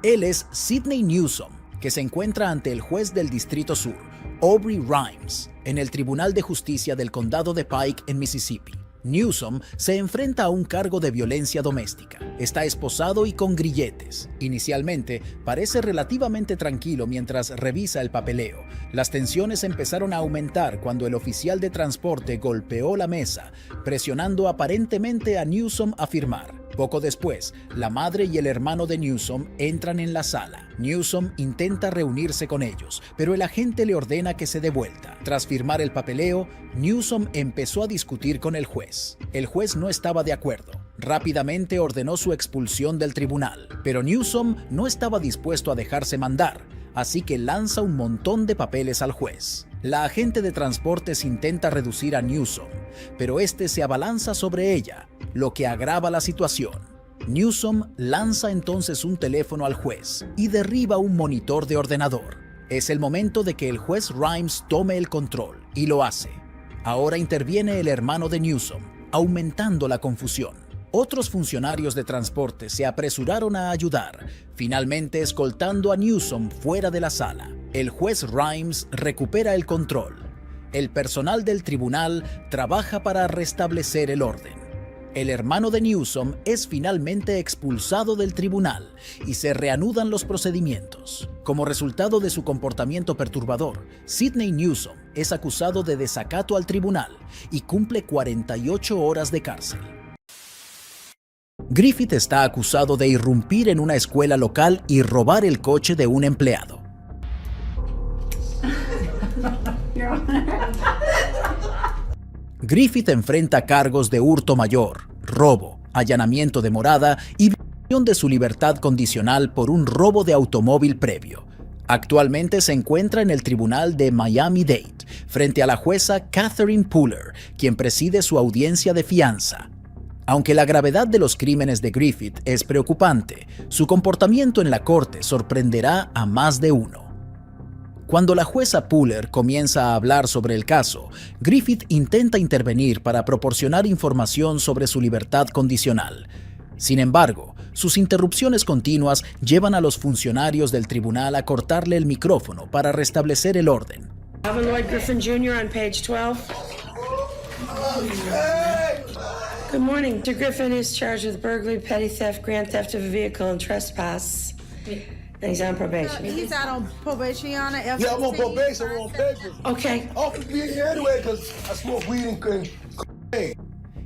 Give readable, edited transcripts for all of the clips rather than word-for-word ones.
Él es Sidney Newsom, que se encuentra ante el juez del Distrito Sur, Aubrey Rimes, en el Tribunal de Justicia del Condado de Pike en Mississippi. Newsom se enfrenta a un cargo de violencia doméstica. Está esposado y con grilletes. Inicialmente, parece relativamente tranquilo mientras revisa el papeleo. Las tensiones empezaron a aumentar cuando el oficial de transporte golpeó la mesa, presionando aparentemente a Newsom a firmar. Poco después, la madre y el hermano de Newsom entran en la sala. Newsom intenta reunirse con ellos, pero el agente le ordena que se dé vuelta. Tras firmar el papeleo, Newsom empezó a discutir con el juez. El juez no estaba de acuerdo. Rápidamente ordenó su expulsión del tribunal, pero Newsom no estaba dispuesto a dejarse mandar, así que lanza un montón de papeles al juez. La agente de transportes intenta reducir a Newsom, pero este se abalanza sobre ella, lo que agrava la situación. Newsom lanza entonces un teléfono al juez y derriba un monitor de ordenador. Es el momento de que el juez Rimes tome el control, y lo hace. Ahora interviene el hermano de Newsom, aumentando la confusión. Otros funcionarios de transporte se apresuraron a ayudar, finalmente escoltando a Newsom fuera de la sala. El juez Rimes recupera el control. El personal del tribunal trabaja para restablecer el orden. El hermano de Newsom es finalmente expulsado del tribunal y se reanudan los procedimientos. Como resultado de su comportamiento perturbador, Sidney Newsom es acusado de desacato al tribunal y cumple 48 horas de cárcel. Griffith está acusado de irrumpir en una escuela local y robar el coche de un empleado. Griffith enfrenta cargos de hurto mayor, robo, allanamiento de morada y violación de su libertad condicional por un robo de automóvil previo. Actualmente se encuentra en el tribunal de Miami-Dade, frente a la jueza Catherine Pooler, quien preside su audiencia de fianza. Aunque la gravedad de los crímenes de Griffith es preocupante, su comportamiento en la corte sorprenderá a más de uno. Cuando la jueza Pooler comienza a hablar sobre el caso, Griffith intenta intervenir para proporcionar información sobre su libertad condicional. Sin embargo, sus interrupciones continuas llevan a los funcionarios del tribunal a cortarle el micrófono para restablecer el orden. Alvin Lloyd Griffin Jr. on page 12. Good morning. Mr. Griffin is charged with burglary, petty theft, grand theft of a vehicle, and trespass. And he's on probation. He's out on probation, Your Honor. Yeah, I'm on probation. I'm on papers. Okay. Office being here anyway because I smoke weed and cocaine.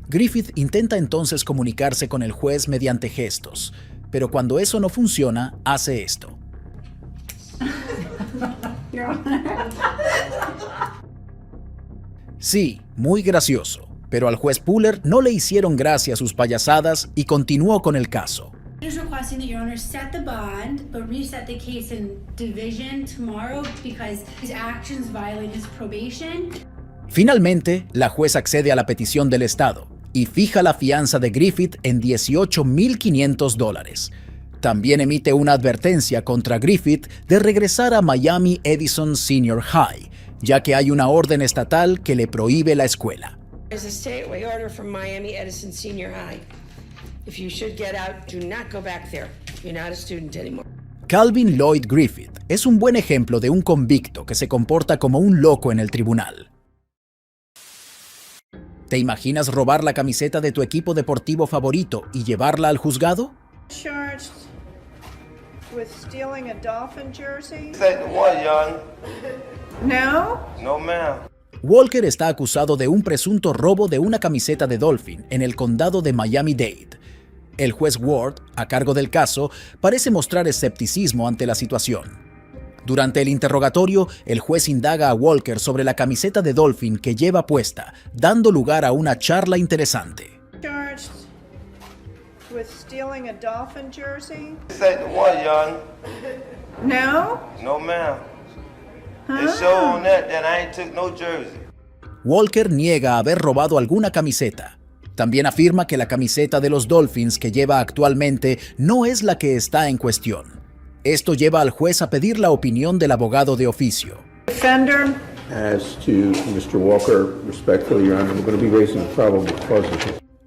Griffith intenta entonces comunicarse con el juez mediante gestos, pero cuando eso no funciona, hace esto. Sí, muy gracioso, pero al juez Pooler no le hicieron gracia sus payasadas y continuó con el caso. Is requesting that Your Honor set the bond, but reset the case in division tomorrow because his actions violate his probation. Finalmente, la juez accede a la petición del Estado y fija la fianza de Griffith en $18,500. También emite una advertencia contra Griffith de regresar a Miami Edison Senior High, ya que hay una orden estatal que le prohíbe la escuela. There's a statewide order from Miami Edison Senior High. If you should get out, do not go back there. You're not a student anymore. Calvin Lloyd Griffith es un buen ejemplo de un convicto que se comporta como un loco en el tribunal. ¿Te imaginas robar la camiseta de tu equipo deportivo favorito y llevarla al juzgado? Charged with stealing a Dolphin jersey? This ain't the one, young. No? No, ma'am. Walker está acusado de un presunto robo de una camiseta de Dolphin en el condado de Miami-Dade. El juez Ward, a cargo del caso, parece mostrar escepticismo ante la situación. Durante el interrogatorio, el juez indaga a Walker sobre la camiseta de Dolphin que lleva puesta, dando lugar a una charla interesante. Charged with stealing a Dolphin jersey? This ain't the one, young. No? No, ma'am. It show on that I ain't took no jersey. Walker niega haber robado alguna camiseta. También afirma que la camiseta de los Dolphins que lleva actualmente no es la que está en cuestión. Esto lleva al juez a pedir la opinión del abogado de oficio. Defender? As to Mr. Walker, respectfully, Your Honor, we're going to be raising probable cause.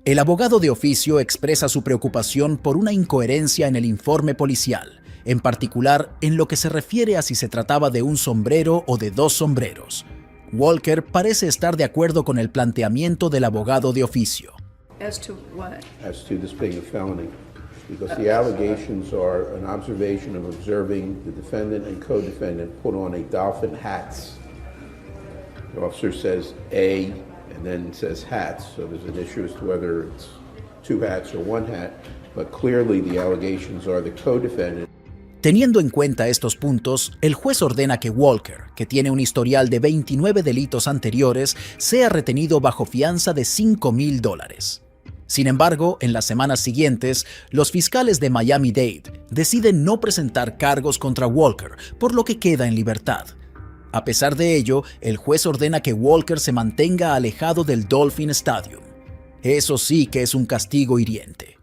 El abogado de oficio expresa su preocupación por una incoherencia en el informe policial en particular en lo que se refiere a si se trataba de un sombrero o de dos sombreros. Walker parece estar de acuerdo con el planteamiento del abogado de oficio. As to what? As to this being a felony, because the allegations are an observation of observing the defendant and co-defendant put on a dolphin hats. The officer says A and then says hats, so there's an issue as to whether it's two hats or one hat, but clearly the allegations are the co-defendant. Teniendo en cuenta estos puntos, el juez ordena que Walker, que tiene un historial de 29 delitos anteriores, sea retenido bajo fianza de $5,000. Sin embargo, en las semanas siguientes, los fiscales de Miami-Dade deciden no presentar cargos contra Walker, por lo que queda en libertad. A pesar de ello, el juez ordena que Walker se mantenga alejado del Dolphin Stadium. Eso sí que es un castigo hiriente.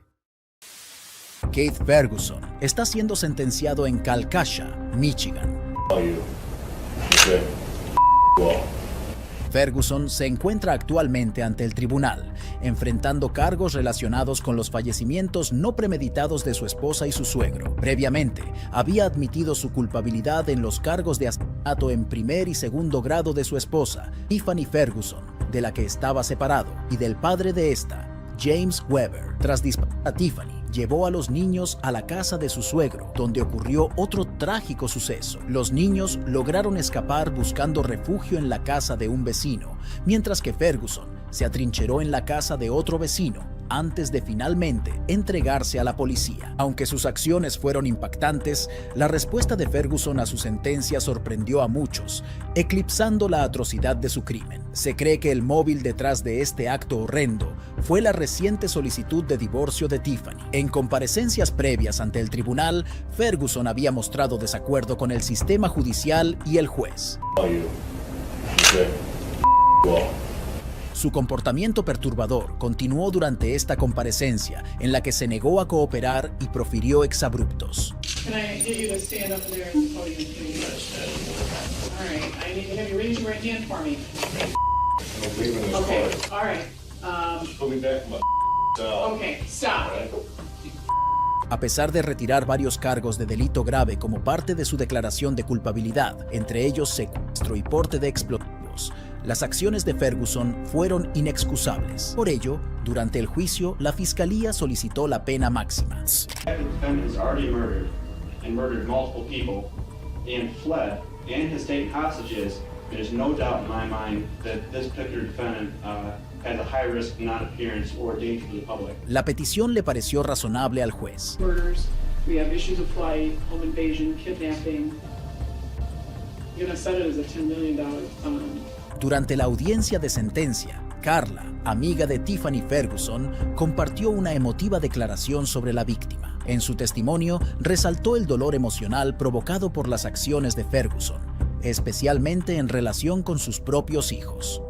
Keith Ferguson está siendo sentenciado en Calcasieu, Michigan. Ferguson se encuentra actualmente ante el tribunal, enfrentando cargos relacionados con los fallecimientos no premeditados de su esposa y su suegro. Previamente, había admitido su culpabilidad en los cargos de asesinato en primer y segundo grado de su esposa, Tiffany Ferguson, de la que estaba separado, y del padre de esta, James Weber. Tras disparar a Tiffany, llevó a los niños a la casa de su suegro, donde ocurrió otro trágico suceso. Los niños lograron escapar buscando refugio en la casa de un vecino, mientras que Ferguson se atrincheró en la casa de otro vecino antes de finalmente entregarse a la policía. Aunque sus acciones fueron impactantes, la respuesta de Ferguson a su sentencia sorprendió a muchos, eclipsando la atrocidad de su crimen. Se cree que el móvil detrás de este acto horrendo fue la reciente solicitud de divorcio de Tiffany. En comparecencias previas ante el tribunal, Ferguson había mostrado desacuerdo con el sistema judicial y el juez. Su comportamiento perturbador continuó durante esta comparecencia, en la que se negó a cooperar y profirió exabruptos. Can I get you to stand up there at the podium, please? All right, I need to have you raise your right hand for me. Okay, all right. Put me back in my cell. Okay, stop. A pesar de retirar varios cargos de delito grave como parte de su declaración de culpabilidad, entre ellos secuestro y porte de explosivos, las acciones de Ferguson fueron inexcusables. Por ello, durante el juicio, la fiscalía solicitó la pena máxima. The defendant is already murdered and murdered multiple people and fled and has taken hostages. There's no doubt in my mind that this particular defendant has a high risk non-appearance or danger to the public. La petición le pareció razonable al juez. Murders, we have issues of flight, home invasion, kidnapping. You're gonna set it as a $10 million Durante la audiencia de sentencia, Carla, amiga de Tiffany Ferguson, compartió una emotiva declaración sobre la víctima. En su testimonio, resaltó el dolor emocional provocado por las acciones de Ferguson, especialmente en relación con sus propios hijos.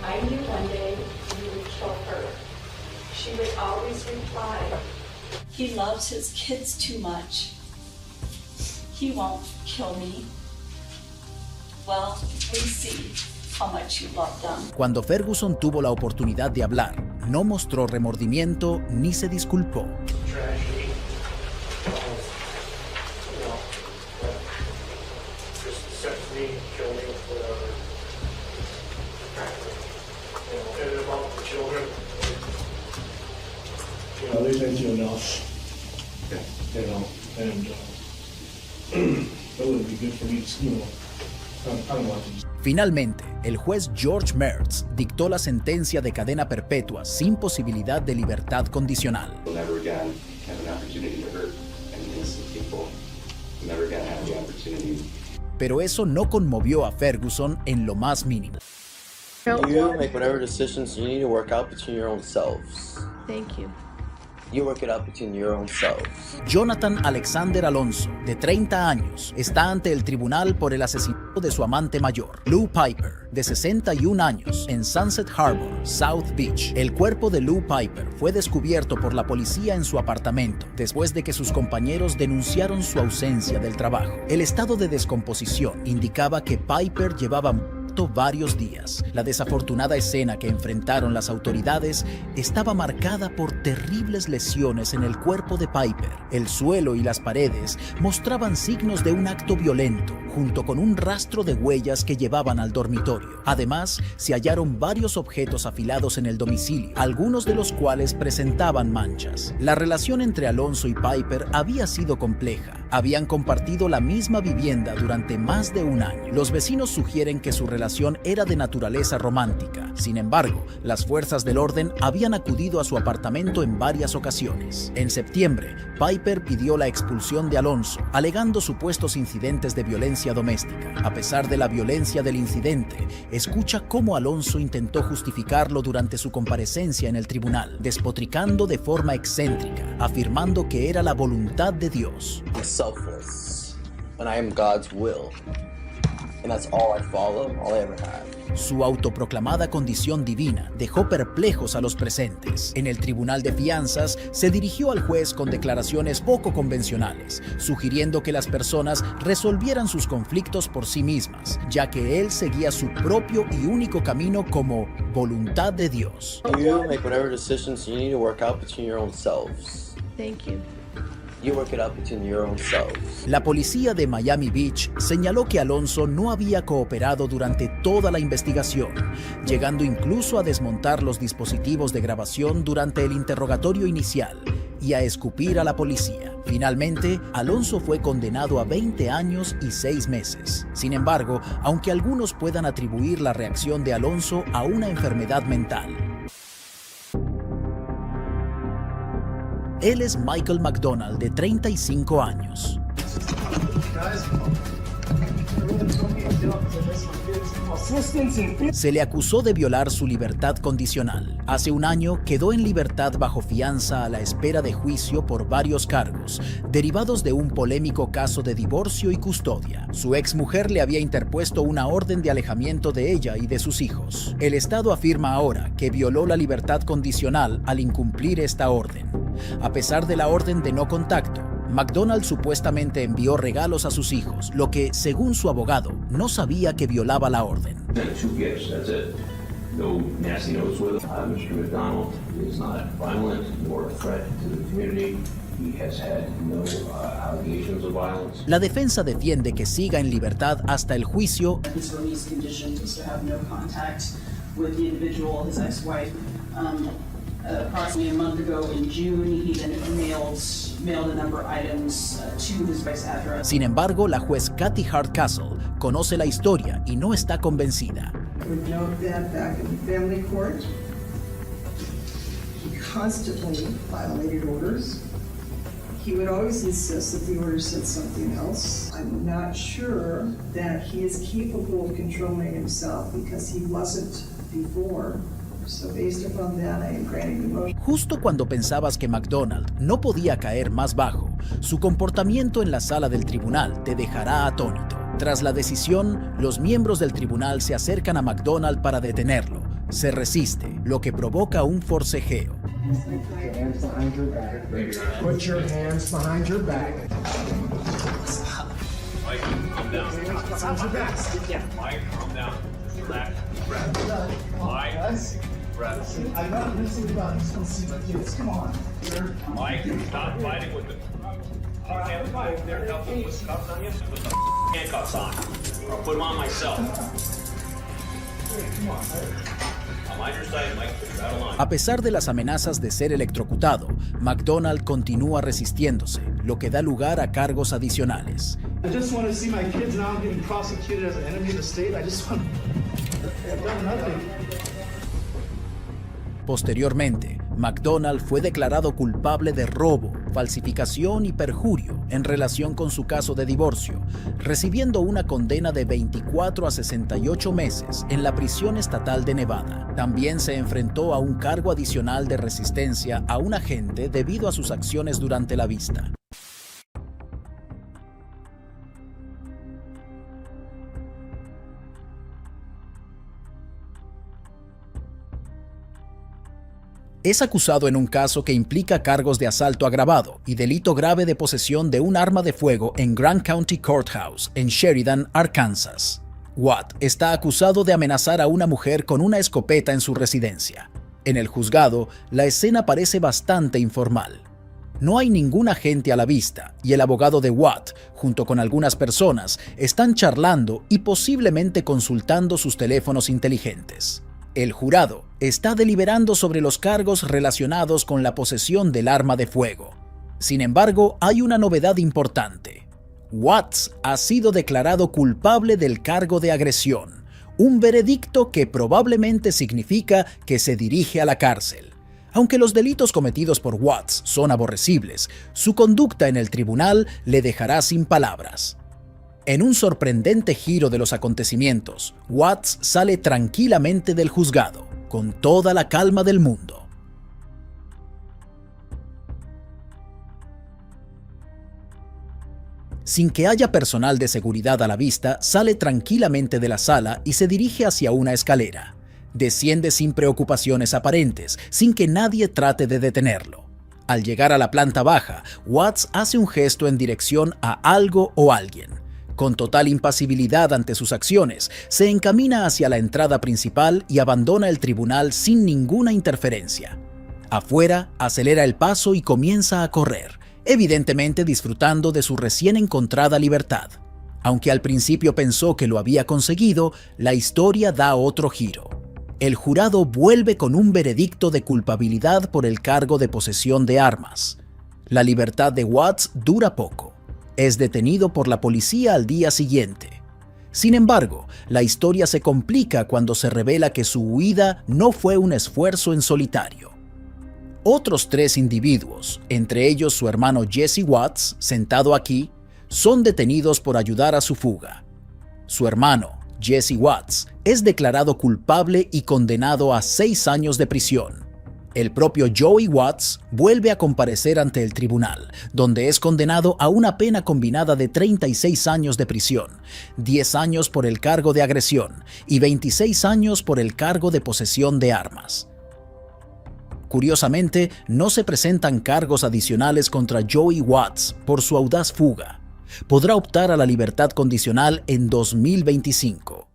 I knew one day you would kill her. She would always reply, "He loves his kids too much. He won't kill me." Well, we see how much you love them. Cuando Ferguson tuvo la oportunidad de hablar, no mostró remordimiento ni se disculpó. They thank you enough, you know, and it would be good for me to, you know, I don't want to. Finalmente, el juez George Mertz dictó la sentencia de cadena perpetua sin posibilidad de libertad condicional. We'll never again have an opportunity to hurt any innocent people. We'll never again have the opportunity. Pero eso no conmovió a Ferguson en lo más mínimo. You make whatever decisions you need to work out between your own selves. Thank you. You work it out between your own selves. Jonathan Alexander Alonso, de 30 años, está ante el tribunal por el asesinato de su amante mayor, Lou Piper, de 61 años, en Sunset Harbor, South Beach. El cuerpo de Lou Piper fue descubierto por la policía en su apartamento, después de que sus compañeros denunciaron su ausencia del trabajo. El estado de descomposición indicaba que Piper llevaba muerto varios días. La desafortunada escena que enfrentaron las autoridades estaba marcada por terribles lesiones en el cuerpo de Piper. El suelo y las paredes mostraban signos de un acto violento, junto con un rastro de huellas que llevaban al dormitorio. Además, se hallaron varios objetos afilados en el domicilio, algunos de los cuales presentaban manchas. La relación entre Alonso y Piper había sido compleja. Habían compartido la misma vivienda durante más de un año. Los vecinos sugieren que su relación era de naturaleza romántica. Sin embargo, las fuerzas del orden habían acudido a su apartamento en varias ocasiones. En septiembre, Piper pidió la expulsión de Alonso, alegando supuestos incidentes de violencia doméstica. A pesar de la violencia del incidente, escucha cómo Alonso intentó justificarlo durante su comparecencia en el tribunal, despotricando de forma excéntrica, afirmando que era la voluntad de Dios. I'm selfless, and I am God's will, and that's all I follow, all I ever have. Su autoproclamada condición divina dejó perplejos a los presentes. En el tribunal de fianzas se dirigió al juez con declaraciones poco convencionales, sugiriendo que las personas resolvieran sus conflictos por sí mismas, ya que él seguía su propio y único camino como voluntad de Dios. You make whatever decisions you need to work out between your own selves. Thank you. You work it out between your own selves. La policía de Miami Beach señaló que Alonso no había cooperado durante toda la investigación, llegando incluso a desmontar los dispositivos de grabación durante el interrogatorio inicial y a escupir a la policía. Finalmente, Alonso fue condenado a 20 años y 6 meses. Sin embargo, aunque algunos puedan atribuir la reacción de Alonso a una enfermedad mental, él es Michael McDonald, de 35 años. Se le acusó de violar su libertad condicional. Hace un año quedó en libertad bajo fianza a la espera de juicio por varios cargos, derivados de un polémico caso de divorcio y custodia. Su exmujer le había interpuesto una orden de alejamiento de ella y de sus hijos. El Estado afirma ahora que violó la libertad condicional al incumplir esta orden. A pesar de la orden de no contacto, McDonald supuestamente envió regalos a sus hijos, lo que, según su abogado, no sabía que violaba la orden. Mr. McDonald is not violent nor a threat to the community. He has had no allegations of violence. La defensa defiende que siga en libertad hasta el juicio. His release condition is to have no contact with the individual, his ex-wife. Approximately a month ago in June, he then mailed a number of items to his wife's address. Sin embargo, la juez Kathy Hardcastle conoce la historia y no está convencida. Would note that back in family court, he constantly violated orders. He would always insist that the order said something else. I'm not sure that he is capable of controlling himself because he wasn't before. So based upon that, I am granting the motion. Justo cuando pensabas que McDonald no podía caer más bajo, su comportamiento en la sala del tribunal te dejará atónito. Tras la decisión, los miembros del tribunal se acercan a McDonald para detenerlo. Se resiste, lo que provoca un forcejeo. Put your hands behind your back. Mike, calm down. Behind your back. Mike, calm down. Relax. Breath. Mike, breath. I'm not messing about. I just want to see my kids. Come on. Mike, stop fighting with the... You can't fight. They're helping with cuffs on you. Put the handcuffs on. Or I'll put them on myself. Come on. I'm on your side, Mike. Battle on. A pesar de las amenazas de ser electrocutado, McDonald continúa resistiéndose, lo que da lugar a cargos adicionales. I just want to see my kids now getting prosecuted as an enemy of the state. I just want... I've done nothing. Posteriormente, McDonald fue declarado culpable de robo, falsificación y perjurio en relación con su caso de divorcio, recibiendo una condena de 24 a 68 meses en la prisión estatal de Nevada. También se enfrentó a un cargo adicional de resistencia a un agente debido a sus acciones durante la vista. Es acusado en un caso que implica cargos de asalto agravado y delito grave de posesión de un arma de fuego en Grand County Courthouse, en Sheridan, Arkansas. Watt está acusado de amenazar a una mujer con una escopeta en su residencia. En el juzgado, la escena parece bastante informal. No hay ningún agente a la vista y el abogado de Watt, junto con algunas personas, están charlando y posiblemente consultando sus teléfonos inteligentes. El jurado está deliberando sobre los cargos relacionados con la posesión del arma de fuego. Sin embargo, hay una novedad importante. Watts ha sido declarado culpable del cargo de agresión, un veredicto que probablemente significa que se dirige a la cárcel. Aunque los delitos cometidos por Watts son aborrecibles, su conducta en el tribunal le dejará sin palabras. En un sorprendente giro de los acontecimientos, Watts sale tranquilamente del juzgado, con toda la calma del mundo. Sin que haya personal de seguridad a la vista, sale tranquilamente de la sala y se dirige hacia una escalera. Desciende sin preocupaciones aparentes, sin que nadie trate de detenerlo. Al llegar a la planta baja, Watts hace un gesto en dirección a algo o alguien. Con total impasibilidad ante sus acciones, se encamina hacia la entrada principal y abandona el tribunal sin ninguna interferencia. Afuera, acelera el paso y comienza a correr, evidentemente disfrutando de su recién encontrada libertad. Aunque al principio pensó que lo había conseguido, la historia da otro giro. El jurado vuelve con un veredicto de culpabilidad por el cargo de posesión de armas. La libertad de Watts dura poco. Es detenido por la policía al día siguiente. Sin embargo, la historia se complica cuando se revela que su huida no fue un esfuerzo en solitario. Otros 3 individuos, entre ellos su hermano Jesse Watts, sentado aquí, son detenidos por ayudar a su fuga. Su hermano, Jesse Watts, es declarado culpable y condenado a 6 años de prisión. El propio Joey Watts vuelve a comparecer ante el tribunal, donde es condenado a una pena combinada de 36 años de prisión, 10 años por el cargo de agresión y 26 años por el cargo de posesión de armas. Curiosamente, no se presentan cargos adicionales contra Joey Watts por su audaz fuga. Podrá optar a la libertad condicional en 2025.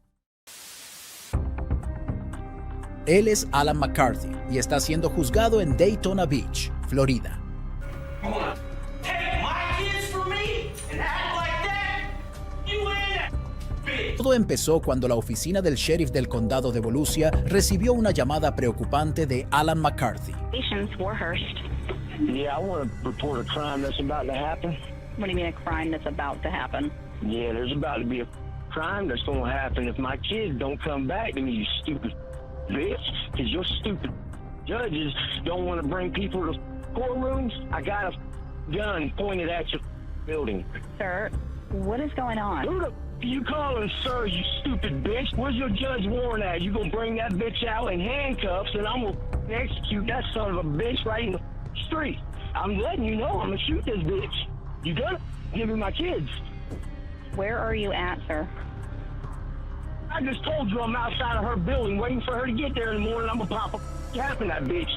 Él es Alan McCarthy y está siendo juzgado en Daytona Beach, Florida. Todo empezó cuando la oficina del sheriff del condado de Volusia recibió una llamada preocupante de Alan McCarthy. Yeah, I want to report a crime that's about to happen. What do you mean a crime that's about to happen? Yeah, there's about to be a crime that's going to happen if my kids don't come back to me, you stupid bitch. Because your stupid judges don't want to bring people to courtrooms. I got a gun pointed at your building. Sir, what is going on? Who the you calling sir, you stupid bitch? Where's your judge warrant at? You gonna bring that bitch out in handcuffs and I'm gonna execute that son of a bitch right in the street. I'm letting you know I'm gonna shoot this bitch. You gonna give me my kids. Where are you at, sir? I just told you I'm outside of her building waiting for her to get there in the morning. I'm gonna pop a cap in that bitch.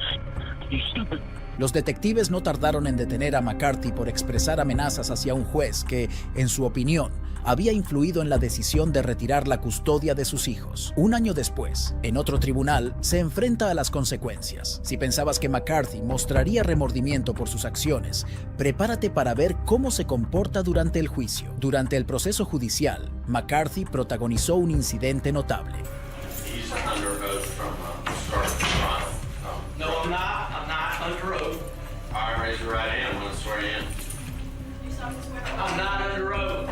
You stupid. Los detectives no tardaron en detener a McCarthy por expresar amenazas hacia un juez que, en su opinión, había influido en la decisión de retirar la custodia de sus hijos. Un año después, en otro tribunal, se enfrenta a las consecuencias. Si pensabas que McCarthy mostraría remordimiento por sus acciones, prepárate para ver cómo se comporta durante el juicio. Durante el proceso judicial, McCarthy protagonizó un incidente notable. No, I'm not. I'm not under oath. All right, raise your right hand. I'm going to swear you in. I'm not under oath.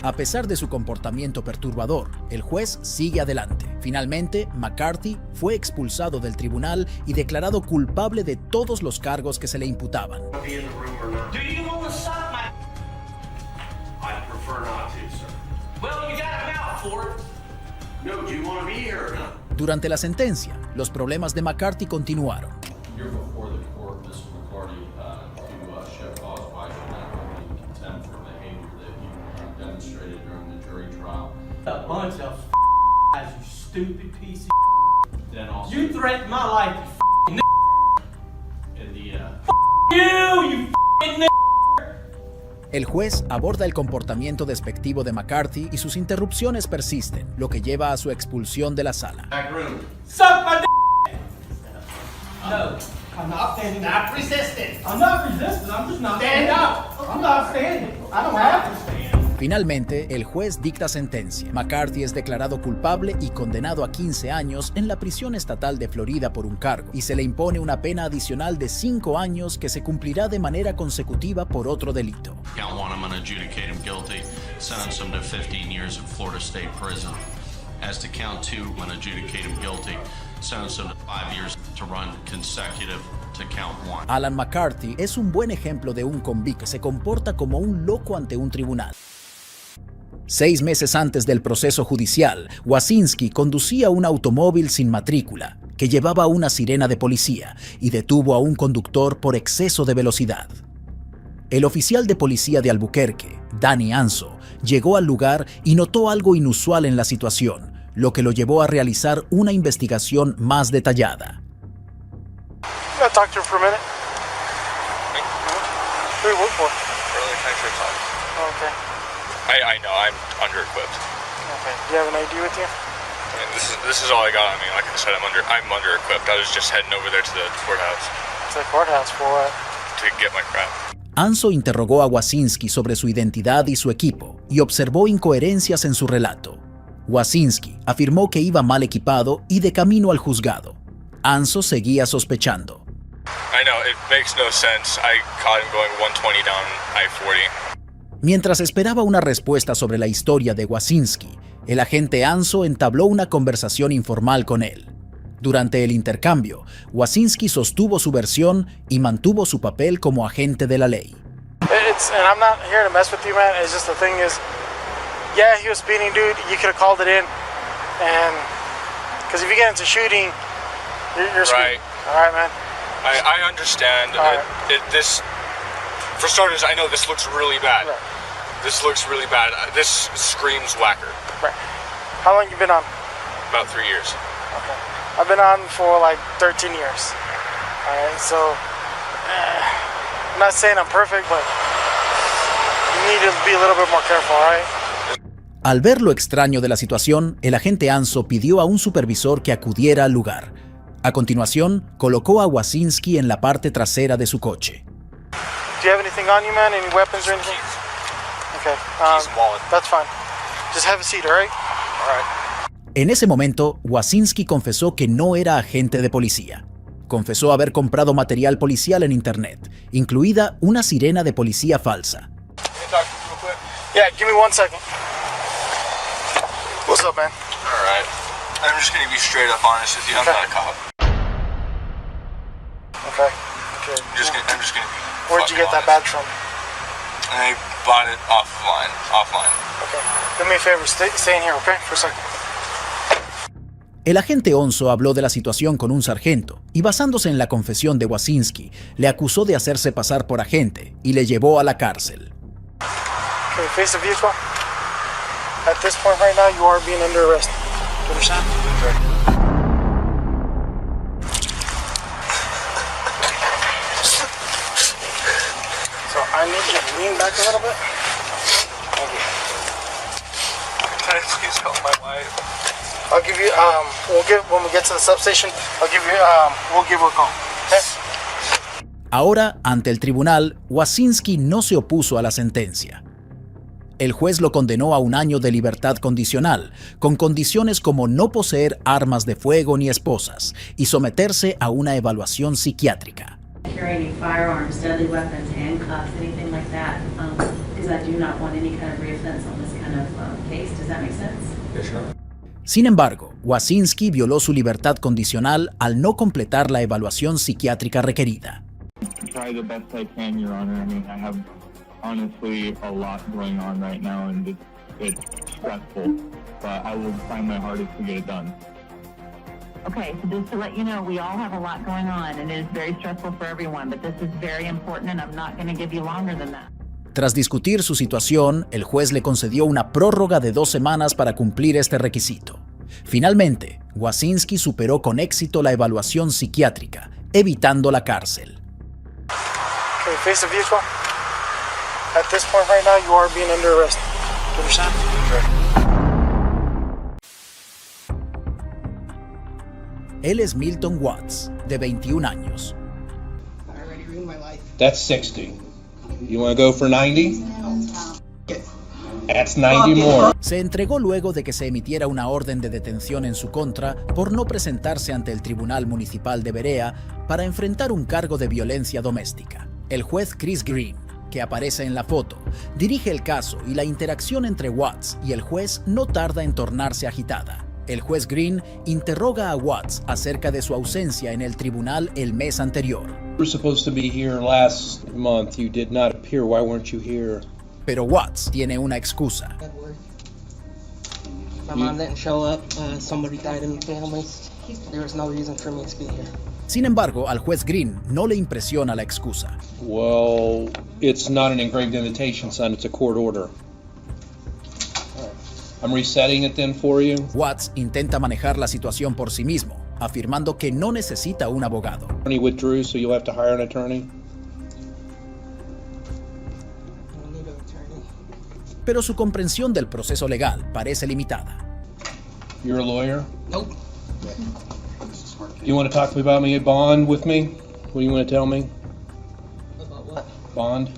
A pesar de su comportamiento perturbador, el juez sigue adelante. Finalmente, McCarthy fue expulsado del tribunal y declarado culpable de todos los cargos que se le imputaban. Do you want to stop my... I prefer not to, sir. Well, you got a mouth for it. No, do you want to be here or not? Durante la sentencia, los problemas de McCarthy continuaron. You're before the court, Mr. McCarty, to show cause why you're not going to contempt for behavior that you demonstrated during the jury trial. A bunch of guys, you stupid piece of Then also, You threatened my life, you in the you El juez aborda el comportamiento despectivo de McCarthy y sus interrupciones persisten, lo que lleva a su expulsión de la sala. Suck my d***. No, I'm not resisting. I'm not resisting. I'm just not stand up. I'm not standing. I don't have to stand. Finalmente, el juez dicta sentencia. McCarthy es declarado culpable y condenado a 15 años en la prisión estatal de Florida por un cargo, y se le impone una pena adicional de 5 años que se cumplirá de manera consecutiva por otro delito. Count one, I'm going to adjudicate him guilty, sentence him to 15 years in Florida State Prison. As to count two, I'm going to adjudicate him guilty, sentence him to 5 years to run consecutive to count one. Alan McCarthy es un buen ejemplo de un convicto que se comporta como un loco ante un tribunal. 6 meses antes del proceso judicial, Wacinski conducía un automóvil sin matrícula que llevaba una sirena de policía y detuvo a un conductor por exceso de velocidad. El oficial de policía de Albuquerque, Danny Anso, llegó al lugar y notó algo inusual en la situación, lo que lo llevó a realizar una investigación más detallada. Can I talk to you for a minute? Who do you work for? Early Country Club. Oh, okay. I know, I'm under-equipped. Okay. Do you have an ID with you? I mean, this is all I got on me. Like I said, I'm under-equipped. I was just heading over there to the courthouse. To the courthouse for what? To get my crap. Anso interrogó a Wacinski sobre su identidad y su equipo y observó incoherencias en su relato. Wacinski afirmó que iba mal equipado y de camino al juzgado. Anso seguía sospechando. I know, it makes no sense. I caught him going 120 down I-40. Mientras esperaba una respuesta sobre la historia de Wacinski, el agente Anso entabló una conversación informal con él. Durante el intercambio, Wacinski sostuvo su versión y mantuvo su papel como agente de la ley. And I'm not here to mess with you, man. It's just the thing is, yeah, he was speeding, dude. You could have called it in, and because if you get into shooting, you're right. All right, man. I understand. Right. This, for starters, I know this looks really bad. Right. This looks really bad. This screams whacker. Right. How long you been on? About 3 years. Okay. I've been on for like 13 years. All right, so I'm not saying I'm perfect, but you need to be a little bit more careful, all right? Al ver lo extraño de la situación, el agente Anso pidió a un supervisor que acudiera al lugar. A continuación, colocó a Wacinski en la parte trasera de su coche. Do you have anything on you, man? Any weapons or anything? Okay, that's fine. Just have a seat, all right? All right. En ese momento, Wacinski confesó que no era agente de policía. Confesó haber comprado material policial en internet, incluida una sirena de policía falsa. Yeah, give me 1 second. What's up, man? All right. I'm just going to be straight up honest with you. I'm not a cop. Okay. I'm just going to be Where'd you get that badge from? I bought it offline. Okay. Do me a favor, stay in here, okay? For a second. El agente Onso habló de la situación con un sargento y, basándose en la confesión de Wacinski, le acusó de hacerse pasar por agente y le llevó a la cárcel. Okay, face the vehicle. At this point right now, you are being under arrest. Do you understand? So I need you to lean back a little bit. Thank you. Can I please help my wife? I'll give you, when we get to the substation, we'll give her a call, okay? Ahora, ante el tribunal, Wacinski no se opuso a la sentencia. El juez lo condenó a 1 año de libertad condicional, con condiciones como no poseer armas de fuego ni esposas, y someterse a una evaluación psiquiátrica. Carry any firearms, deadly weapons, handcuffs, anything like that, because I do not want any kind of reoffense on this kind of case. Does that make sense? Yes, sure. Sin embargo, Wacinski violó su libertad condicional al no completar la evaluación psiquiátrica requerida. Try the best I can, Your Honor. I mean, I have honestly a lot going on right now, and it's stressful, but I will try my hardest to get it done. Okay, so just to let you know, we all have a lot going on, and it is very stressful for everyone, but this is very important, and I'm not going to give you longer than that. Tras discutir su situación, el juez le concedió una prórroga de 2 semanas para cumplir este requisito. Finalmente, Wacinski superó con éxito la evaluación psiquiátrica, evitando la cárcel. Okay, face the vehicle. At this point right now, you are being under arrest. You understand? Él es Milton Watts, de 21 años. That's 60. You want to go for 90? That's 90 more. Se entregó luego de que se emitiera una orden de detención en su contra por no presentarse ante el Tribunal Municipal de Berea para enfrentar un cargo de violencia doméstica. El juez Chris Green, que aparece en la foto, dirige el caso y la interacción entre Watts y el juez no tarda en tornarse agitada. El juez Green interroga a Watts acerca de su ausencia en el tribunal el mes anterior. You were supposed to be here last month. You did not appear. Why weren't you here? Pero Watts tiene una excusa. My mom didn't show up. Somebody died in the family. There was no reason for me to be here. Sin embargo, al juez Green no le impresiona la excusa. Well, it's not an engraved invitation, son. It's a court order. I'm resetting it then for you. Watts intenta manejar la situación por sí mismo, afirmando que no necesita un abogado. Attorney withdrew, so you'll have to hire an attorney. Pero su comprensión del proceso legal parece limitada. You're a lawyer? Nope. You want to talk about me at bond with me? What do you want to tell me? About what? Bond?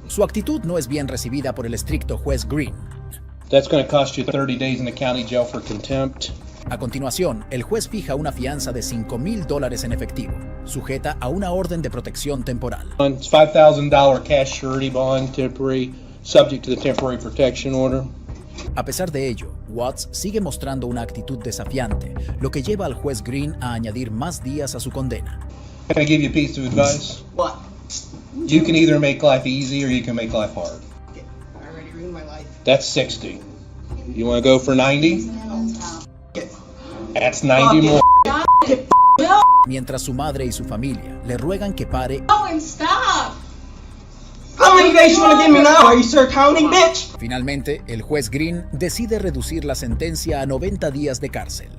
Su actitud no es bien recibida por el estricto juez Green. That's going to cost you 30 days in the county jail for contempt. A continuación, el juez fija una fianza de $5,000 en efectivo, sujeta a una orden de protección temporal. It's $5,000 cash surety bond, temporary, subject to the temporary protection order. A pesar de ello, Watts sigue mostrando una actitud desafiante, lo que lleva al juez Green a añadir más días a su condena. Can I give you a piece of advice? What? You can either make life easy or you can make life hard. I already ruined my life. That's 60. You want to go for 90? That's 90 more. Mientras su madre y su familia le ruegan que pare. Owen, stop! How many days you want to give me now? Are you still counting, bitch? Finalmente, el juez Green decide reducir la sentencia a 90 días de cárcel.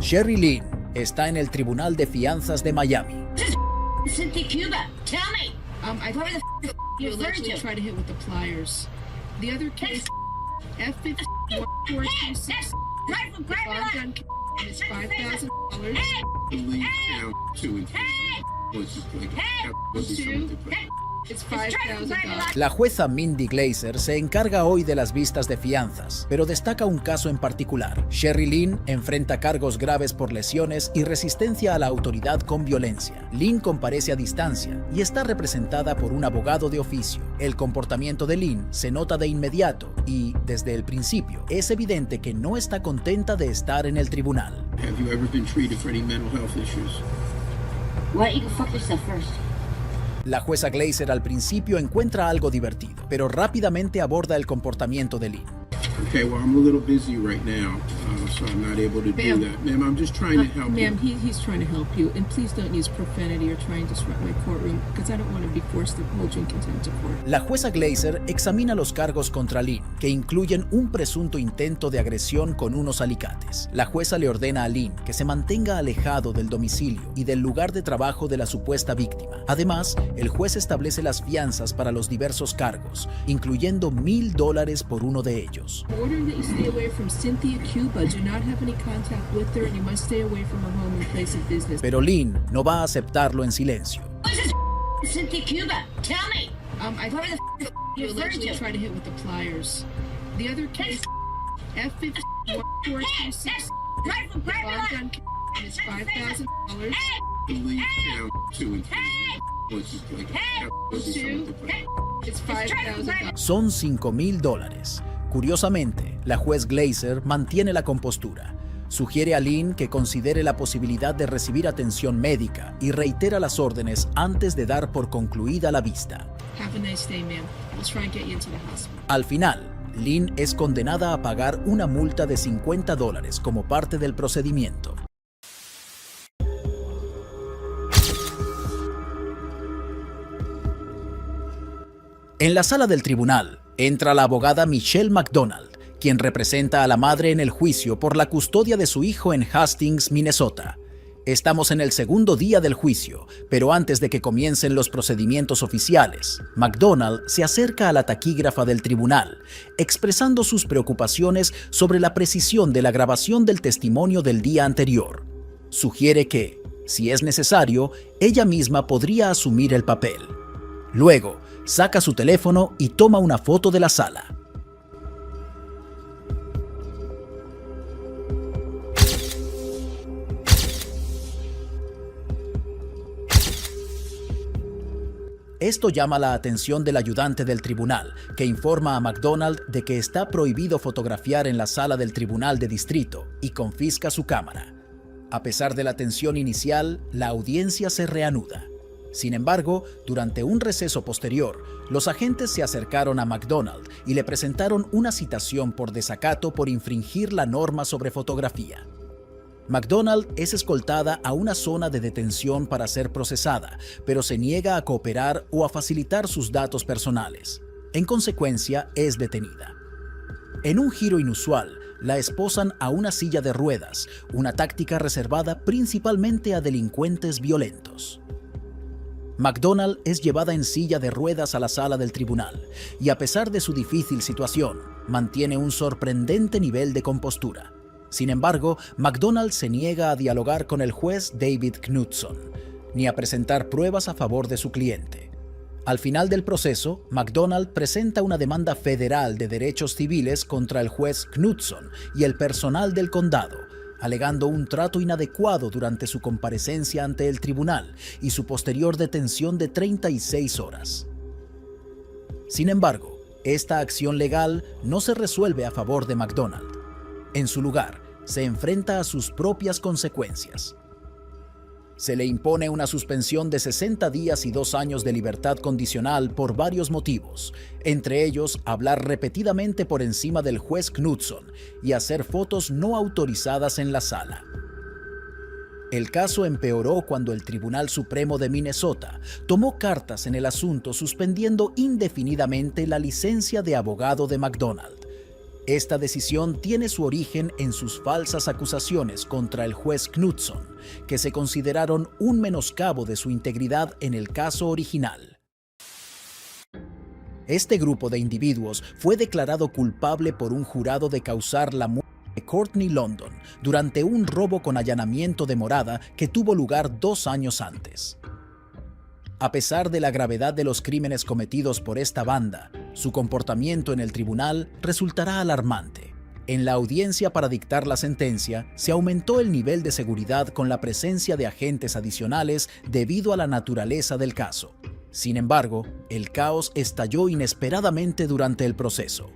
Sherry Lynn está en el Tribunal de Fianzas de Miami. Cynthia Cuba, tell me. I Where the you you allegedly referred to? tried to hit with the pliers. The other case, F-1426, Rifle, grab bond it gun up. is $5,000. It's $5,000. La jueza Mindy Glazer se encarga hoy de las vistas de fianzas, pero destaca un caso en particular. Sherry Lynn enfrenta cargos graves por lesiones y resistencia a la autoridad con violencia. Lynn comparece a distancia y está representada por un abogado de oficio. El comportamiento de Lynn se nota de inmediato y, desde el principio, es evidente que no está contenta de estar en el tribunal. Have you ever been treated for any mental health issues? Why don't you go fuck yourself first? La jueza Glazer al principio encuentra algo divertido, pero rápidamente aborda el comportamiento de Lynn. Okay, well, I'm a little busy right now, so I'm not able to do that. Ma'am, I'm just trying to help you. Ma'am, he's trying to help you, and please don't use profanity or try and disrupt my courtroom, because I don't want to be forced to hold you in contempt of court. La jueza Glazer examina los cargos contra Lynn, que incluyen un presunto intento de agresión con unos alicates. La jueza le ordena a Lynn que se mantenga alejado del domicilio y del lugar de trabajo de la supuesta víctima. Además, el juez establece las fianzas para los diversos cargos, incluyendo $1,000 por uno de ellos. Ordering that you stay away from Cynthia Cuba. Do not have any contact with her, and you must stay away from her home and place of business. Pero Lynn no va a aceptarlo en silencio. Cynthia Cuba, tell me. I Where the you you referred allegedly to? tried to hit with the pliers. The other case, F-1426, Rifle, grab bond it gun up. is $5,000. Believe count 2 and 3. What's this like? It's $5,000. Son $5,000. Curiosamente, la juez Glazer mantiene la compostura. Sugiere a Lynn que considere la posibilidad de recibir atención médica y reitera las órdenes antes de dar por concluida la vista. Have a nice day, ma'am. We'll try and get you into the hospital. Al final, Lynn es condenada a pagar una multa de $50 como parte del procedimiento. En la sala del tribunal, entra la abogada Michelle McDonald, quien representa a la madre en el juicio por la custodia de su hijo en Hastings, Minnesota. Estamos en el segundo día del juicio, pero antes de que comiencen los procedimientos oficiales, McDonald se acerca a la taquígrafa del tribunal, expresando sus preocupaciones sobre la precisión de la grabación del testimonio del día anterior. Sugiere que, si es necesario, ella misma podría asumir el papel. Luego, saca su teléfono y toma una foto de la sala. Esto llama la atención del ayudante del tribunal, que informa a McDonald de que está prohibido fotografiar en la sala del tribunal de distrito y confisca su cámara. A pesar de la tensión inicial, la audiencia se reanuda. Sin embargo, durante un receso posterior, los agentes se acercaron a McDonald y le presentaron una citación por desacato por infringir la norma sobre fotografía. McDonald es escoltada a una zona de detención para ser procesada, pero se niega a cooperar o a facilitar sus datos personales. En consecuencia, es detenida. En un giro inusual, la esposan a una silla de ruedas, una táctica reservada principalmente a delincuentes violentos. McDonald es llevada en silla de ruedas a la sala del tribunal y, a pesar de su difícil situación, mantiene un sorprendente nivel de compostura. Sin embargo, McDonald se niega a dialogar con el juez David Knudson, ni a presentar pruebas a favor de su cliente. Al final del proceso, McDonald presenta una demanda federal de derechos civiles contra el juez Knudson y el personal del condado, alegando un trato inadecuado durante su comparecencia ante el tribunal y su posterior detención de 36 horas. Sin embargo, esta acción legal no se resuelve a favor de McDonald. En su lugar, se enfrenta a sus propias consecuencias. Se le impone una suspensión de 60 días y 2 años de libertad condicional por varios motivos, entre ellos hablar repetidamente por encima del juez Knudson y hacer fotos no autorizadas en la sala. El caso empeoró cuando el Tribunal Supremo de Minnesota tomó cartas en el asunto, suspendiendo indefinidamente la licencia de abogado de McDonald. Esta decisión tiene su origen en sus falsas acusaciones contra el juez Knudson, que se consideraron un menoscabo de su integridad en el caso original. Este grupo de individuos fue declarado culpable por un jurado de causar la muerte de Courtney London durante un robo con allanamiento de morada que tuvo lugar 2 años antes. A pesar de la gravedad de los crímenes cometidos por esta banda, su comportamiento en el tribunal resultará alarmante. En la audiencia para dictar la sentencia, se aumentó el nivel de seguridad con la presencia de agentes adicionales debido a la naturaleza del caso. Sin embargo, el caos estalló inesperadamente durante el proceso.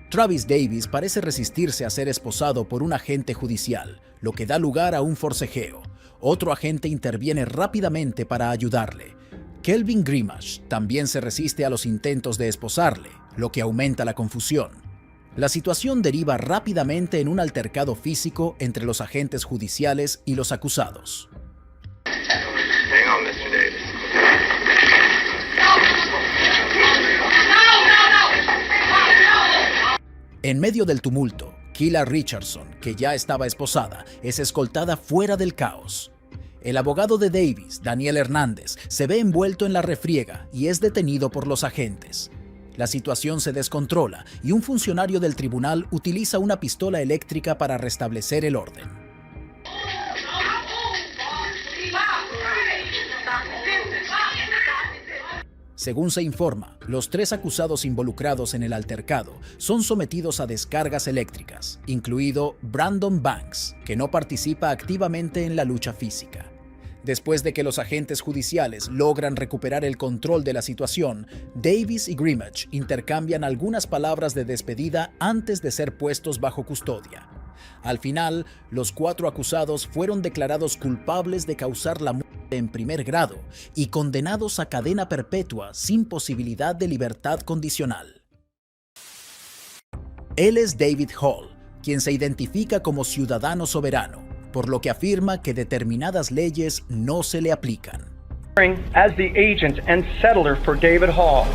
Travis Davis parece resistirse a ser esposado por un agente judicial, lo que da lugar a un forcejeo. Otro agente interviene rápidamente para ayudarle. Kelvin Grimash también se resiste a los intentos de esposarle, lo que aumenta la confusión. La situación deriva rápidamente en un altercado físico entre los agentes judiciales y los acusados. En medio del tumulto, Keila Richardson, que ya estaba esposada, es escoltada fuera del caos. El abogado de Davis, Daniel Hernández, se ve envuelto en la refriega y es detenido por los agentes. La situación se descontrola y un funcionario del tribunal utiliza una pistola eléctrica para restablecer el orden. Según se informa, los 3 acusados involucrados en el altercado son sometidos a descargas eléctricas, incluido Brandon Banks, que no participa activamente en la lucha física. Después de que los agentes judiciales logran recuperar el control de la situación, Davis y Grimash intercambian algunas palabras de despedida antes de ser puestos bajo custodia. Al final, los 4 acusados fueron declarados culpables de causar la muerte en primer grado y condenados a cadena perpetua sin posibilidad de libertad condicional. Él es David Hall, quien se identifica como ciudadano soberano, por lo que afirma que determinadas leyes no se le aplican. As the agent and settler for David Hall.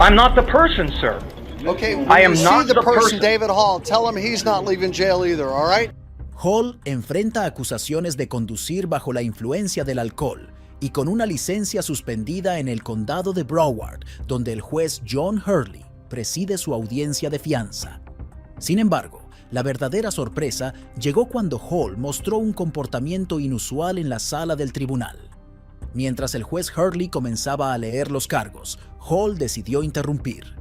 I'm not the person, sir. Okay, when I am you not see the person, person. David Hall, tell him he's not leaving jail either, all right? Hall enfrenta acusaciones de conducir bajo la influencia del alcohol y con una licencia suspendida en el condado de Broward, donde el juez John Hurley preside su audiencia de fianza. Sin embargo, la verdadera sorpresa llegó cuando Hall mostró un comportamiento inusual en la sala del tribunal. Mientras el juez Hurley comenzaba a leer los cargos, Hall decidió interrumpir.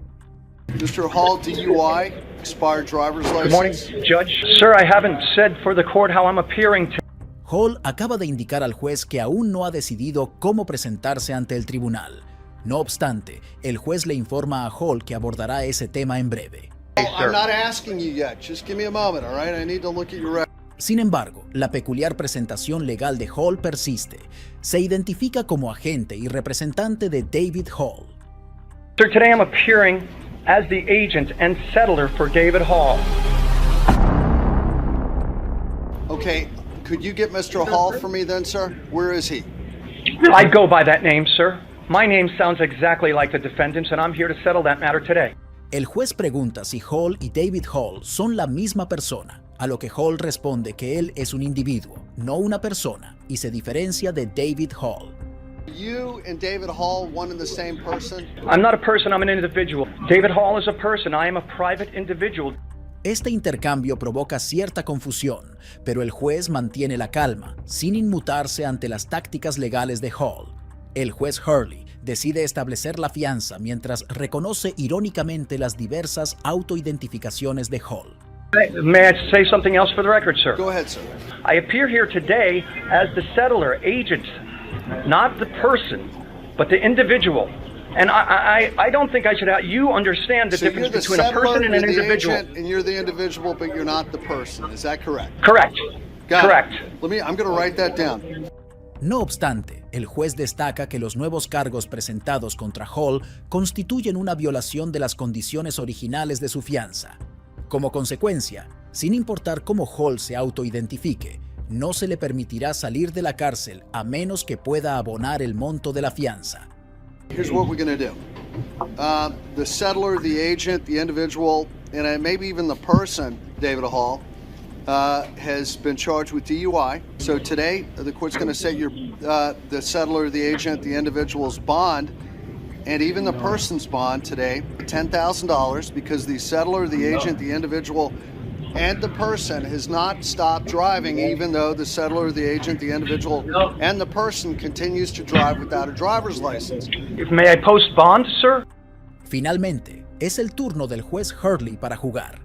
Mr. Hall, DUI, expired driver's license. Good morning, Judge. Sir, I haven't said for the court how I'm appearing to. Hall acaba de indicar al juez que aún no ha decidido cómo presentarse ante el tribunal. No obstante, el juez le informa a Hall que abordará ese tema en breve. I'm not asking you yet. Just give me a moment, all right? I need to look at your record. Sin embargo, la peculiar presentación legal de Hall persiste. Se identifica como agente y representante de David Hall. Sir, today I'm appearing as the agent and settler for David Hall. Okay, could you get Mr. Hall for me then, sir? Where is he? I go by that name, sir. My name sounds exactly like the defendant's, and I'm here to settle that matter today. El juez pregunta si Hall y David Hall son la misma persona, a lo que Hall responde que él es un individuo, no una persona, y se diferencia de David Hall. You and David Hall, one and the same person? I'm not a person, I'm an individual. David Hall is a person, I am a private individual. Este intercambio provoca cierta confusión, pero el juez mantiene la calma, sin inmutarse ante las tácticas legales de Hall. El juez Hurley decide establecer la fianza mientras reconoce irónicamente las diversas autoidentificaciones de Hall. May I say something else for the record, sir? Go ahead, sir. I appear here today as the settler, agent, not the person, but the individual. And I don't think I should have, you understand the difference between a person and an individual. And you're the individual, but you're not the person. Is that correct? Correct. Correct. I'm going to write that down. No obstante, el juez destaca que los nuevos cargos presentados contra Hall constituyen una violación de las condiciones originales de su fianza. Como consecuencia, sin importar cómo Hall se autoidentifique, no se le permitirá salir de la cárcel a menos que pueda abonar el monto de la fianza. Here's what we're going to do. The settler, the agent, the individual, and maybe even the person, David Hall, has been charged with DUI. So today, the court's going to set the settler, the agent, the individual's bond, and even the person's bond today, $10,000, because the settler, the agent, the individual, and the person has not stopped driving, even though the settler, the agent, the individual, and the person continues to drive without a driver's license. May I post bond, sir? Finalmente, es el turno del juez Hurley para jugar.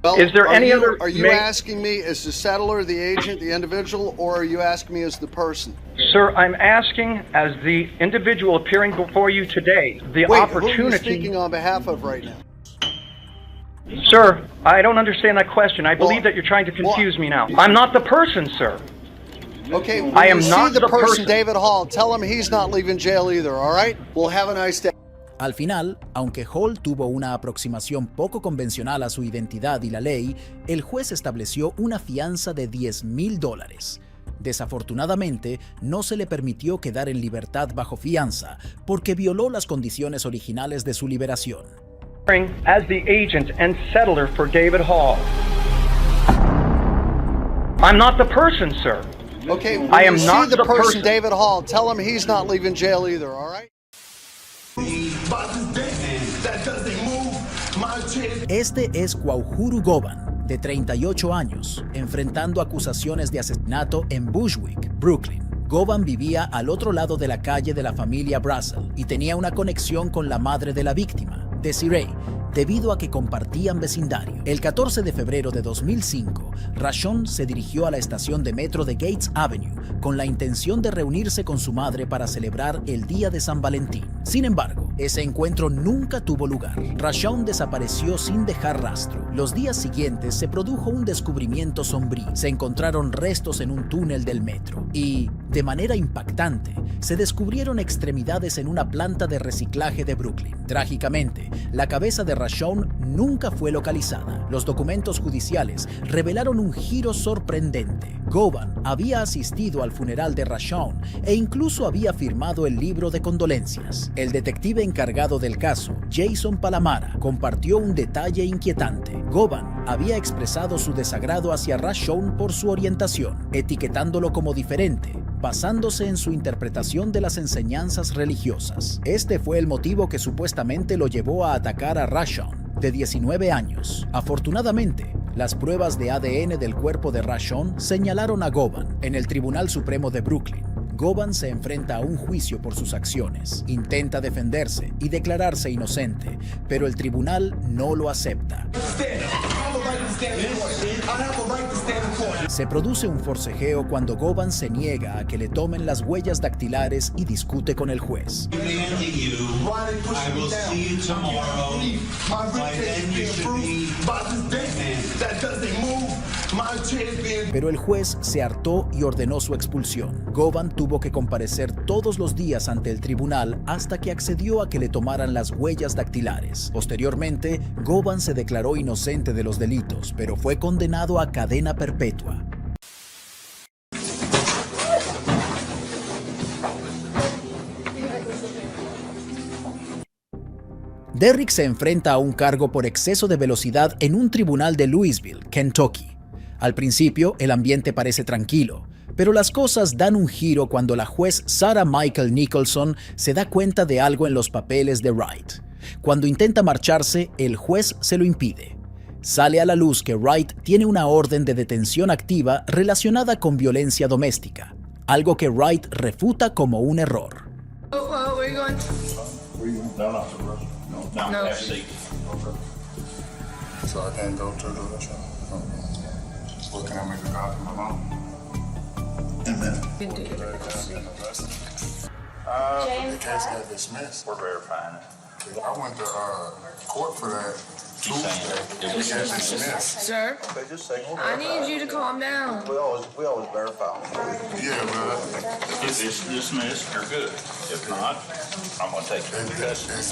Well, is there any other? Are you asking me as the settler, the agent, the individual, or are you asking me as the person? Sir, I'm asking as the individual appearing before you today, the opportunity. Who are you speaking on behalf of right now? Sir, I don't understand that question. I believe that you're trying to confuse me now. I'm not the person, sir. Okay, when I am you not see the person, David Hall, tell him he's not leaving jail either, all right? We'll have a nice day. Al final, aunque Hall tuvo una aproximación poco convencional a su identidad y la ley, el juez estableció una fianza de $10,000. Desafortunadamente, no se le permitió quedar en libertad bajo fianza porque violó las condiciones originales de su liberación. As the agent and settler for David Hall. I'm not the person, sir. Okay, when I am you not see the person. person, David Hall, tell him he's not leaving jail either, all right? Este es Kwauhuru Govan, de 38 años, enfrentando acusaciones de asesinato en Bushwick, Brooklyn. Govan vivía al otro lado de la calle de la familia Brazel y tenía una conexión con la madre de la víctima, Desiree, debido a que compartían vecindario. El 14 de febrero de 2005, Rashon se dirigió a la estación de metro de Gates Avenue con la intención de reunirse con su madre para celebrar el Día de San Valentín. Sin embargo, Ese encuentro nunca tuvo lugar. Rashawn desapareció sin dejar rastro. Los días siguientes se produjo un descubrimiento sombrío. Se encontraron restos en un túnel del metro y, de manera impactante, se descubrieron extremidades en una planta de reciclaje de Brooklyn. Trágicamente, la cabeza de Rashawn nunca fue localizada. Los documentos judiciales revelaron un giro sorprendente. Govan había asistido al funeral de Rashawn e incluso había firmado el libro de condolencias. El detective encargado del caso, Jason Palamara, compartió un detalle inquietante. Govan había expresado su desagrado hacia Rashawn por su orientación, etiquetándolo como diferente, basándose en su interpretación de las enseñanzas religiosas. Este fue el motivo que supuestamente lo llevó a atacar a Rashawn, de 19 años. Afortunadamente, las pruebas de ADN del cuerpo de Rashawn señalaron a Govan. En el Tribunal Supremo de Brooklyn, Govan se enfrenta a un juicio por sus acciones. Intenta defenderse y declararse inocente, pero el tribunal no lo acepta. Se produce un forcejeo cuando Govan se niega a que le tomen las huellas dactilares y discute con el juez. Pero el juez se hartó y ordenó su expulsión. Govan tuvo que comparecer todos los días ante el tribunal hasta que accedió a que le tomaran las huellas dactilares. Posteriormente, Govan se declaró inocente de los delitos, pero fue condenado a cadena perpetua. Derrick se enfrenta a un cargo por exceso de velocidad en un tribunal de Louisville, Kentucky. Al principio, el ambiente parece tranquilo, pero las cosas dan un giro cuando la juez Sarah Michael Nicholson se da cuenta de algo en los papeles de Wright. Cuando intenta marcharse, el juez se lo impide. Sale a la luz que Wright tiene una orden de detención activa relacionada con violencia doméstica, algo que Wright refuta como un error. No. So I can't go to the restaurant? What can I make a call to my mom? The case got dismissed. We're verifying it. I went to court for that Tuesday. It got dismissed. Sir, I need you to calm down. We always verify. Yeah, but if it's dismissed, you're good. If not, I'm going to take you to custody.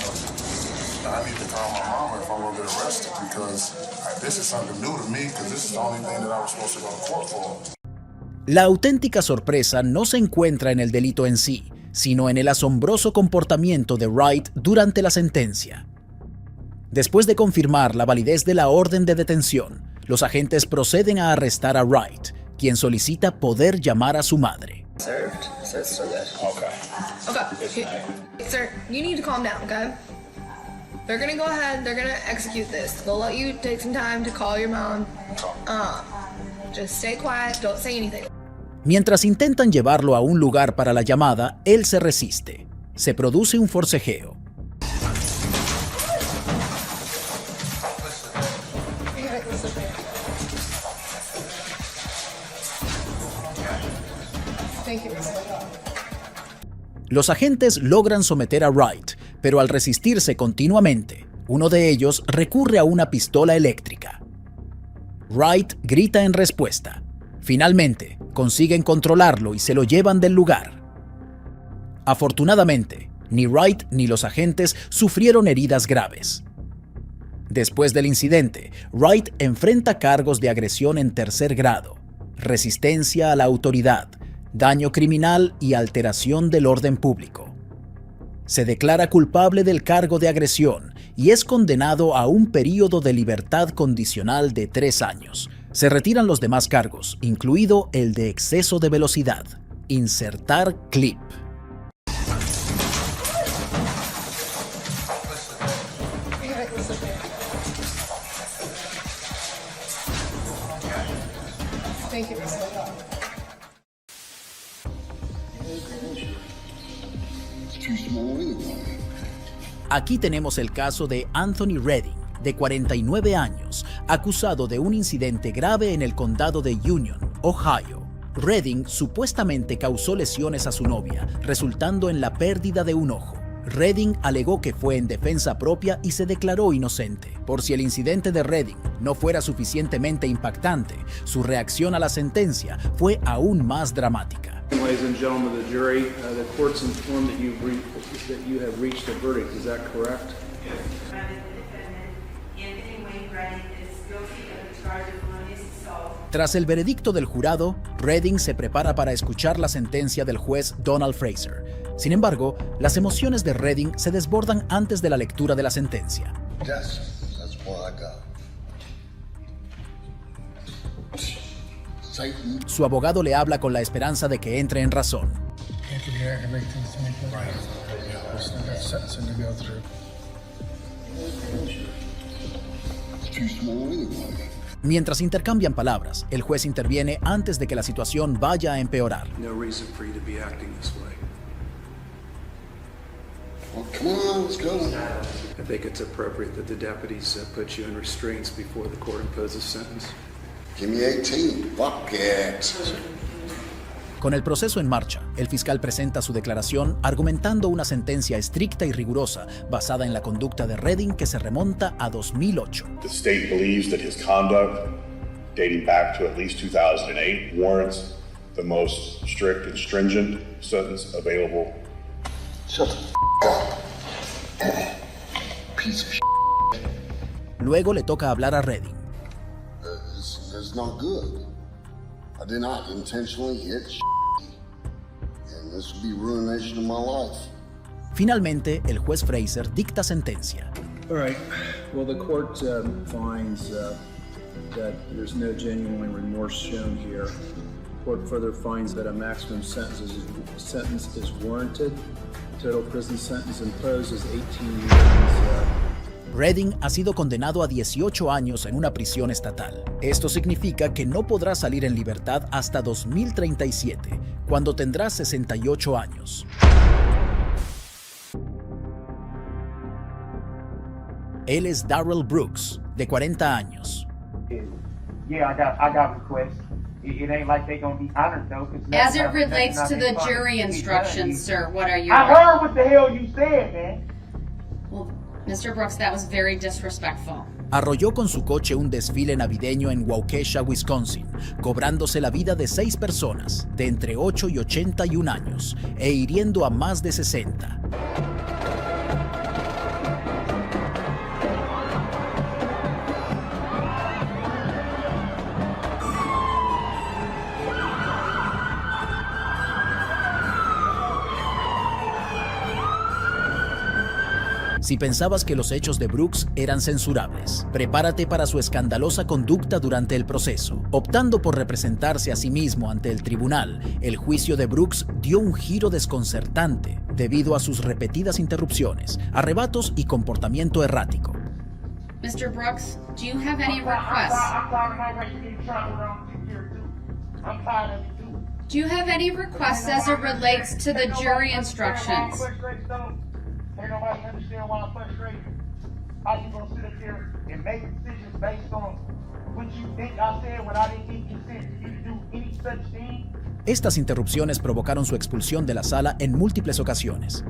I need to call my mama if I'm going to get arrested because this is something new to me because this is the only thing that I was supposed to go to court for. La auténtica sorpresa no se encuentra en el delito en sí, sino en el asombroso comportamiento de Wright durante la sentencia. Después de confirmar la validez de la orden de detención, los agentes proceden a arrestar a Wright, quien solicita poder llamar a su madre. Okay. Sir, you need to calm down, okay? They're gonna go ahead, they're gonna execute this. They'll let you take some time to call your mom. Just stay quiet, don't say anything. Mientras intentan llevarlo a un lugar para la llamada, él se resiste. Se produce un forcejeo. Los agentes logran someter a Wright, pero al resistirse continuamente, uno de ellos recurre a una pistola eléctrica. Wright grita en respuesta. Finalmente, consiguen controlarlo y se lo llevan del lugar. Afortunadamente, ni Wright ni los agentes sufrieron heridas graves. Después del incidente, Wright enfrenta cargos de agresión en tercer grado, resistencia a la autoridad, daño criminal y alteración del orden público. Se declara culpable del cargo de agresión y es condenado a un período de libertad condicional de 3 años. Se retiran los demás cargos, incluido el de exceso de velocidad. Insertar clip. Aquí tenemos el caso de Anthony Redding, de 49 años, acusado de un incidente grave en el condado de Union, Ohio. Redding supuestamente causó lesiones a su novia, resultando en la pérdida de un ojo. Redding alegó que fue en defensa propia y se declaró inocente. Por si el incidente de Redding no fuera suficientemente impactante, su reacción a la sentencia fue aún más dramática. Ladies and gentlemen of the jury, the court's informed that you have reached a verdict. Is that correct? Tras el veredicto del jurado, Redding se prepara para escuchar la sentencia del juez Donald Fraser. Sin embargo, las emociones de Redding se desbordan antes de la lectura de la sentencia. Su abogado le habla con la esperanza de que entre en razón. Mientras intercambian palabras, el juez interviene antes de que la situación vaya a empeorar. No reason for you to be acting this way. Well, come on, let's go. I think it's appropriate that the deputies put you in restraints before the court imposes sentence. Give me 18. Fuck it. Con el proceso en marcha, el fiscal presenta su declaración argumentando una sentencia estricta y rigurosa basada en la conducta de Redding que se remonta a 2008. The state believes that his conduct, dating back to at least 2008, warrants the most strict and stringent sentence available. Shut the f*** up. Piece of shit. Luego le toca hablar a Redding. It's not good. I did not intentionally hit shit. And this would be ruination of my life. Finalmente, el juez Fraser dicta sentencia. All right. Well, the court finds that there's no genuine remorse shown here. The court further finds that a maximum sentence is warranted. Total prison sentence imposed is 18 years. Redding ha sido condenado a 18 años en una prisión estatal. Esto significa que no podrá salir en libertad hasta 2037, cuando tendrá 68 años. Él es Darrell Brooks, de 40 años. Yeah, I got requests. It ain't like they gonna be honored though. As it relates to the jury instructions, sir, what are your... I heard what the hell you said, man. Well, Mr. Brooks, that was very disrespectful. Arrolló con su coche un desfile navideño en Waukesha, Wisconsin, cobrándose la vida de 6 personas, de entre 8 y 81 años, e hiriendo a más de 60. Si pensabas que los hechos de Brooks eran censurables, prepárate para su escandalosa conducta durante el proceso. Optando por representarse a sí mismo ante el tribunal, el juicio de Brooks dio un giro desconcertante debido a sus repetidas interrupciones, arrebatos y comportamiento errático. Mr. Brooks, do you have any requests? Do you have any requests as it relates to the jury instructions? Ain't nobody understand why I'm frustrated. How you gonna sit up here and make decisions based on what you think I said when I didn't think you said you to do any such thing? Estas interrupciones provocaron su expulsión de la sala en múltiples ocasiones.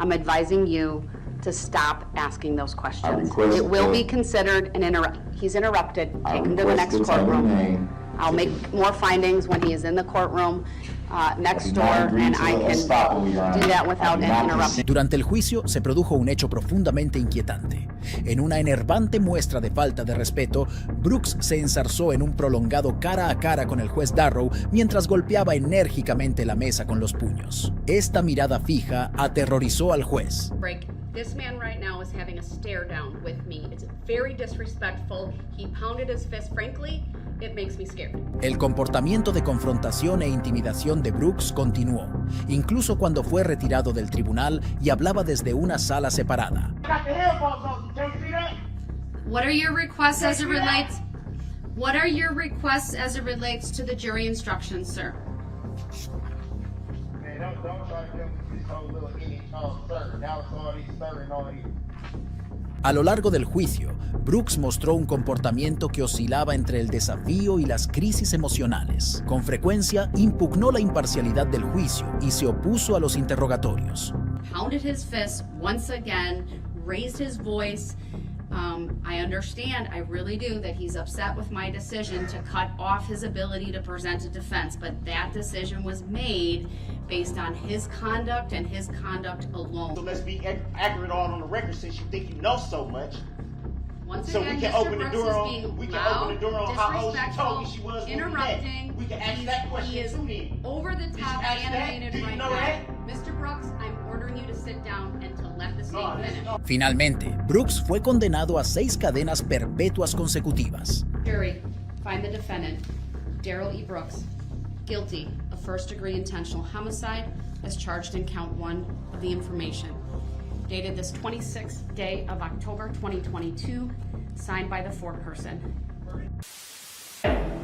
I'm advising you to stop asking those questions. It will be considered an he's interrupted. Take him to the next courtroom. I'll make more findings when he is in the courtroom next door, and I can do that without any interruption. Durante el juicio se produjo un hecho profundamente inquietante. En una enervante muestra de falta de respeto, Brooks se enzarzó en un prolongado cara a cara con el juez Darrow mientras golpeaba enérgicamente la mesa con los puños. Esta mirada fija aterrorizó al juez. This man right now is having a stare down with me. It's very disrespectful. He pounded his fist. Frankly, it makes me scared. El comportamiento de confrontación e intimidación de Brooks continuó, incluso cuando fue retirado del tribunal y hablaba desde una sala separada. What are your requests as it relates? What are your requests as it relates to the jury instructions, sir? A lo largo del juicio, Brooks mostró un comportamiento que oscilaba entre el desafío y las crisis emocionales. Con frecuencia, impugnó la imparcialidad del juicio y se opuso a los interrogatorios. pounded his fist once again, raised his voice. I understand, I really do, that he's upset with my decision to cut off his ability to present a defense, but that decision was made based on his conduct and his conduct alone. So let's be accurate on the record since you think you know so much. Once So again, we can Mr. open the Brooks door is on being we can loud, open the door on how old she told me she disrespectful, was when we met. interrupting. We can ask that question He is too then. over the top ask that? animated Do you right know now. that? Mr. Brooks, I'm ordering you to sit down and to let the state finish. Finalmente, Brooks fue condenado a 6 cadenas perpetuas consecutivas. Jury, find the defendant, Daryl E. Brooks, guilty of first-degree intentional homicide as charged in count 1 of the information. Dated this 26th day of October 2022, signed by the foreperson.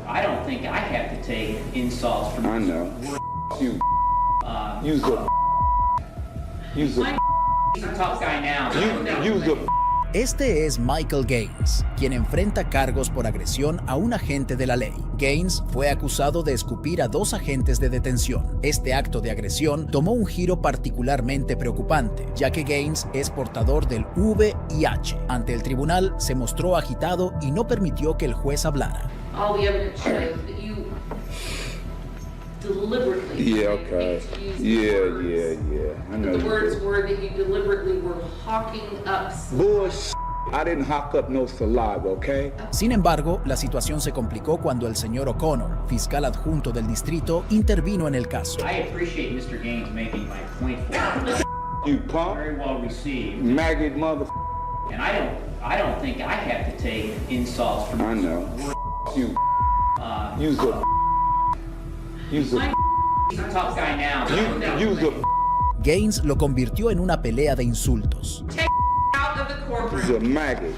I don't think I have to take insults from I know. You. Use a. He's a tough guy now. Use a. Este es Michael Gaines, quien enfrenta cargos por agresión a un agente de la ley. Gaines fue acusado de escupir a 2 agentes de detención. Este acto de agresión tomó un giro particularmente preocupante, ya que Gaines es portador del VIH. Ante el tribunal se mostró agitado y no permitió que el juez hablara. All the evidence shows that you deliberately. Yeah, okay. Yeah. I know. The words were that you deliberately were hawking up. Bullshit. I didn't hawk up no saliva, okay? Sin embargo, la situación se complicó cuando el señor O'Connor, fiscal adjunto del distrito, intervino en el caso. I appreciate Mr. Gaines making my point for You punk. Very well received. Maggot mother. And I don't think I have to take insults from. I know. You. Use a. He's a tough guy now. Use a. Gaines lo convirtió en una pelea de insultos. Out of the courtroom. He's a maggot.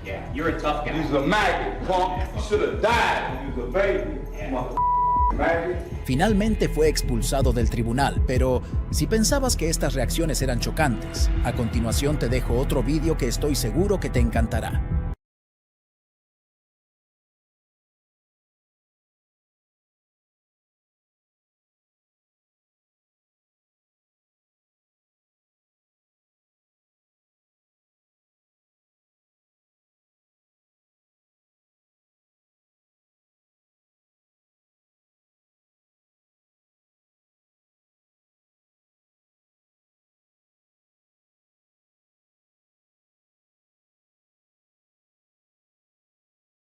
Yeah, you're a tough guy. He's a maggot, punk. You should have died when you was a baby. Maggot. Finalmente fue expulsado del tribunal, pero si pensabas que estas reacciones eran chocantes, a continuación te dejo otro vídeo que estoy seguro que te encantará.